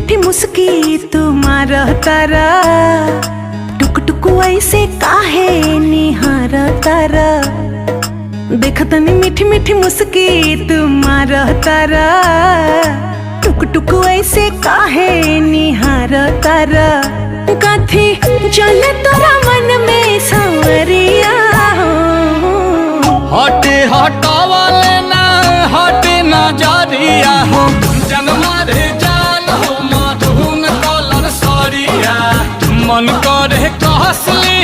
मीठी मुस्की तुम्हारा तारा, टुक टुक ऐसे काहे निहार तारा। देखतनी मीठी मीठी मुस्की तुम्हारा तारा, टुक टुक ऐसे काहे निहार तारा। कथी चले तोरा मन में सांवरिया हटे हटावाले ना हटे नजरिया हो, जनमा रे जान हो माधुन कलर सरिया। मन करे कहसली